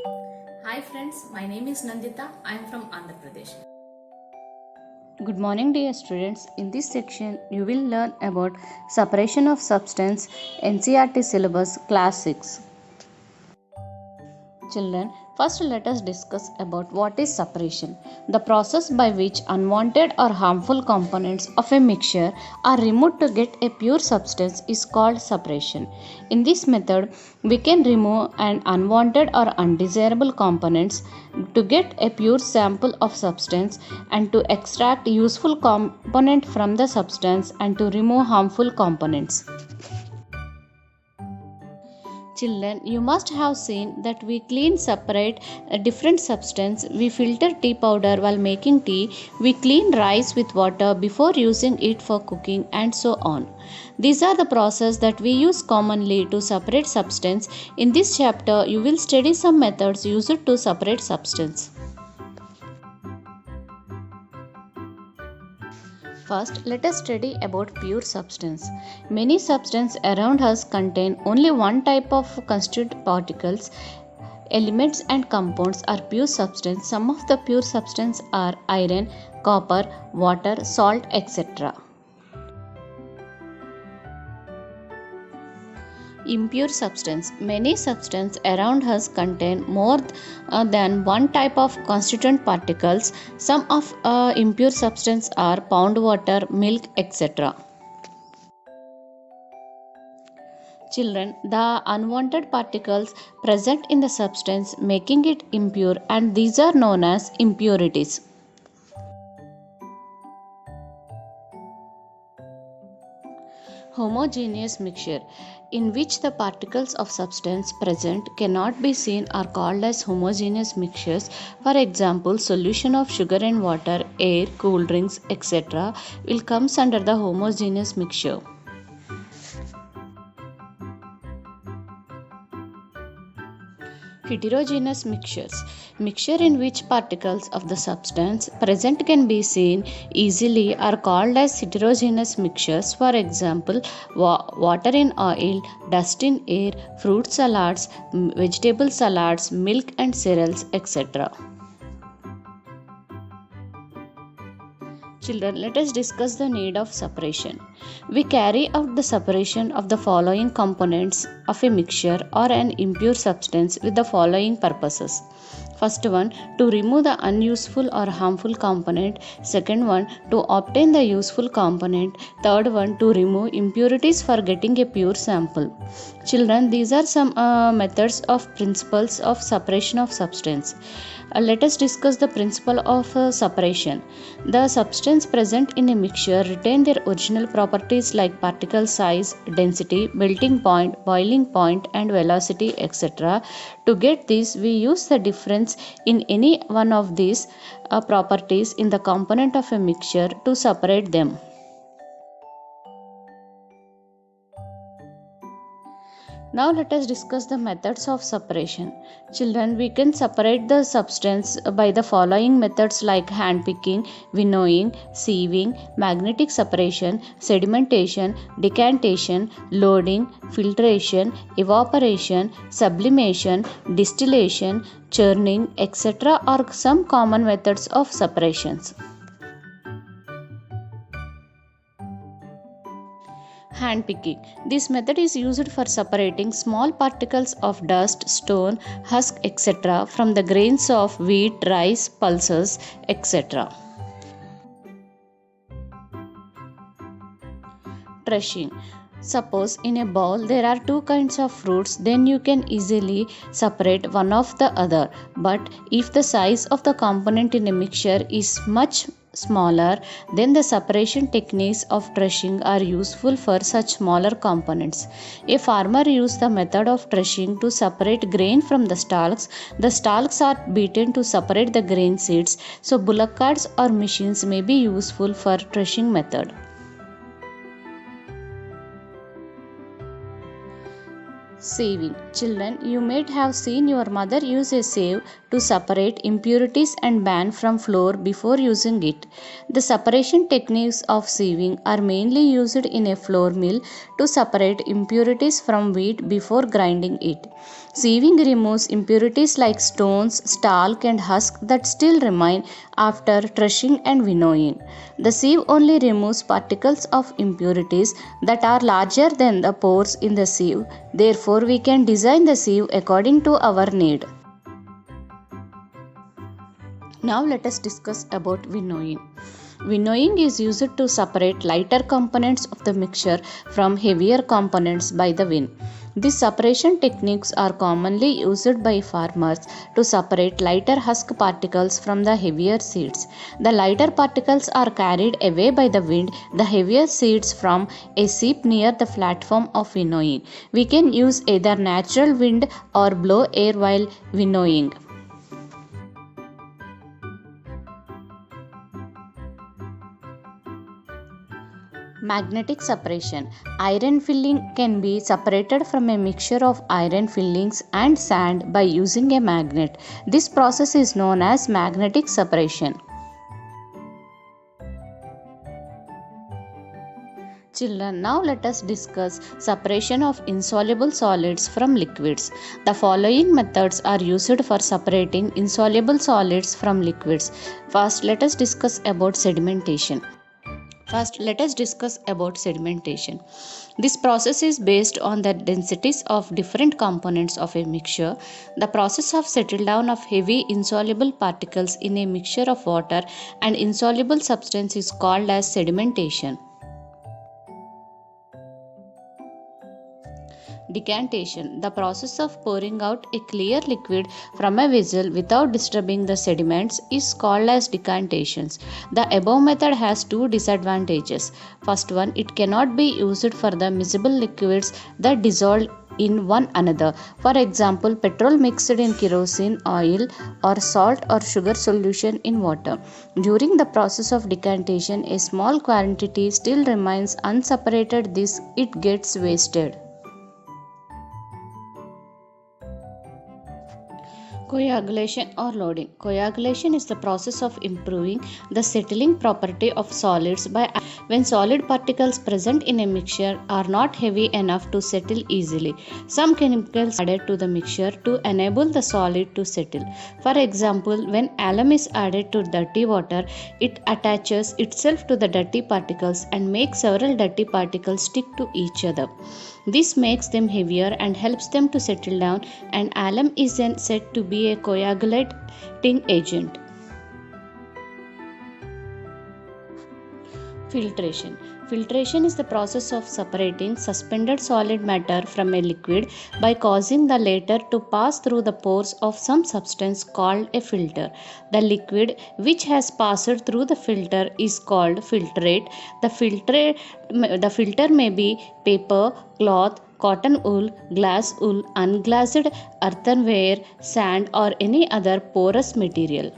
Hi friends, my name is Nandita. I am from Andhra Pradesh. Good morning, dear students. In this section, you will learn about separation of substance, NCERT syllabus, class 6. Children, first let us discuss about what is separation. The process by which unwanted or harmful components of a mixture are removed to get a pure substance is called separation. In this method, we can remove an unwanted or undesirable components to get a pure sample of substance and to extract useful component from the substance and to remove harmful components. Children, you must have seen that we clean separate a different substance. We filter tea powder while making tea. We clean rice with water before using it for cooking and so on. These are the process that we use commonly to separate substance. In this chapter, you will study some methods used to separate substance. First, let us study about pure substance. Many substances around us contain only one type of constituent particles. Elements and compounds are pure substance. Some of the pure substances are iron, copper, water, salt, etc. Impure substance. Many substances around us contain more than one type of constituent particles. Some of impure substances are pond water, milk, etc. Children, the unwanted particles present in the substance making it impure, and these are known as impurities. Homogeneous mixture, in which the particles of substance present cannot be seen, are called as homogeneous mixtures. For example, solution of sugar and water, air, cool drinks, etc. will comes under the homogeneous mixture. Heterogeneous mixtures, mixture in which particles of the substance present can be seen easily, are called as heterogeneous mixtures. For example, water in oil, dust in air, fruit salads, vegetable salads, milk and cereals, etc. Children, let us discuss the need of separation. We carry out the separation of the following components of a mixture or an impure substance with the following purposes. First one, to remove the unuseful or harmful component. Second one, to obtain the useful component. Third one, to remove impurities for getting a pure sample. Children, these are some methods of principles of separation of substance. Let us discuss the principle of separation. The substance present in a mixture retain their original properties like particle size, density, melting point, boiling point, and velocity, etc. To get this, we use the difference in any one of these properties in the component of a mixture to separate them. Now let us discuss the methods of separation. Children, we can separate the substance by the following methods like hand picking, winnowing, sieving, magnetic separation, sedimentation, decantation, loading, filtration, evaporation, sublimation, distillation, churning, etc. are some common methods of separations. Hand picking. This method is used for separating small particles of dust, stone, husk, etc. from the grains of wheat, rice, pulses, etc. Threshing. Suppose in a bowl there are two kinds of fruits, then you can easily separate one of the other. But if the size of the component in a mixture is much smaller, then the separation techniques of threshing are useful for such smaller components. A farmer used the method of threshing to separate grain from the stalks. The stalks are beaten to separate the grain seeds, so bullock carts or machines may be useful for threshing method. Sieving. Children, you might have seen your mother use a sieve to separate impurities and bran from flour before using it. The separation techniques of sieving are mainly used in a flour mill to separate impurities from wheat before grinding it. Sieving removes impurities like stones, stalk, and husk that still remain after threshing and winnowing. The sieve only removes particles of impurities that are larger than the pores in the sieve. Therefore, we can design the sieve according to our need. Now let us discuss about winnowing. Winnowing is used to separate lighter components of the mixture from heavier components by the wind. These separation techniques are commonly used by farmers to separate lighter husk particles from the heavier seeds. The lighter particles are carried away by the wind, the heavier seeds from a sieve near the platform of winnowing. We can use either natural wind or blow air while winnowing. Magnetic separation. Iron filling can be separated from a mixture of iron fillings and sand by using a magnet. This process is known as magnetic separation. Children, now let us discuss separation of insoluble solids from liquids. The following methods are used for separating insoluble solids from liquids. First, let us discuss about sedimentation. This process is based on the densities of different components of a mixture. The process of settle down of heavy insoluble particles in a mixture of water and insoluble substance is called as sedimentation. Decantation. The process of pouring out a clear liquid from a vessel without disturbing the sediments is called as decantations. The above method has two disadvantages. First one, it cannot be used for the miscible liquids that dissolve in one another. For example, petrol mixed in kerosene, oil, or salt or sugar solution in water. During the process of decantation, a small quantity still remains unseparated. This it gets wasted. Coagulation or loading. Coagulation is the process of improving the settling property of solids by when solid particles present in a mixture are not heavy enough to settle easily. Some chemicals are added to the mixture to enable the solid to settle. For example, when alum is added to dirty water, it attaches itself to the dirty particles and makes several dirty particles stick to each other. This makes them heavier and helps them to settle down, and alum is then said to be a coagulating agent. Filtration. Filtration is the process of separating suspended solid matter from a liquid by causing the latter to pass through the pores of some substance called a filter. The liquid which has passed through the filter is called filtrate. The filter may be paper, cloth, cotton wool, glass wool, unglazed earthenware, sand, or any other porous material.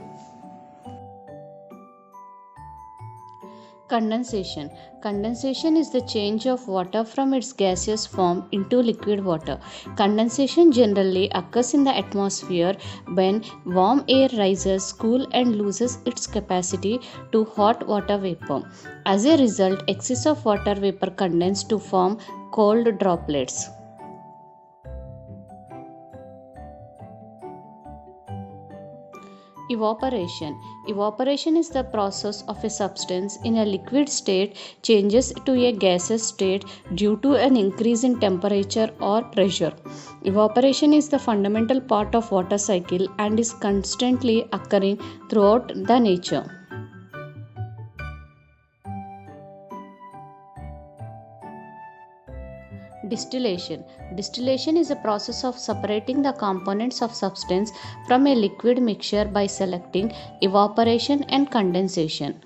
Condensation. Condensation is the change of water from its gaseous form into liquid water. Condensation generally occurs in the atmosphere when warm air rises, cool, and loses its capacity to hot water vapor. As a result, excess of water vapor condenses to form cold droplets. Evaporation. Evaporation is the process of a substance in a liquid state changes to a gaseous state due to an increase in temperature or pressure. Evaporation is the fundamental part of water cycle and is constantly occurring throughout the nature. Distillation. Distillation is a process of separating the components of substance from a liquid mixture by selecting evaporation and condensation.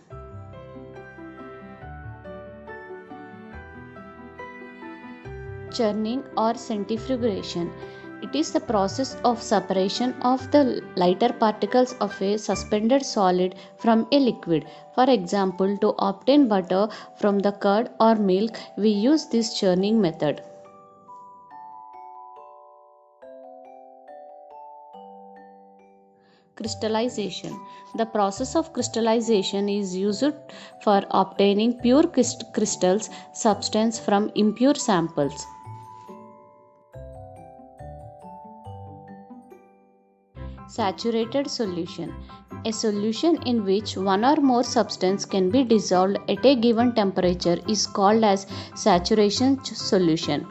Churning or centrifugation. It is the process of separation of the lighter particles of a suspended solid from a liquid. For example, to obtain butter from the curd or milk, we use this churning method. Crystallization. The process of crystallization is used for obtaining pure crystals substance from impure samples. Saturated solution. A solution in which one or more substance can be dissolved at a given temperature is called as saturation solution.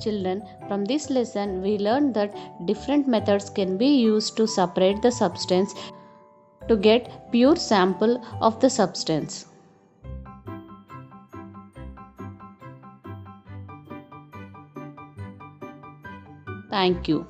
Children, from this lesson we learned that different methods can be used to separate the substance to get pure sample of the substance. Thank you.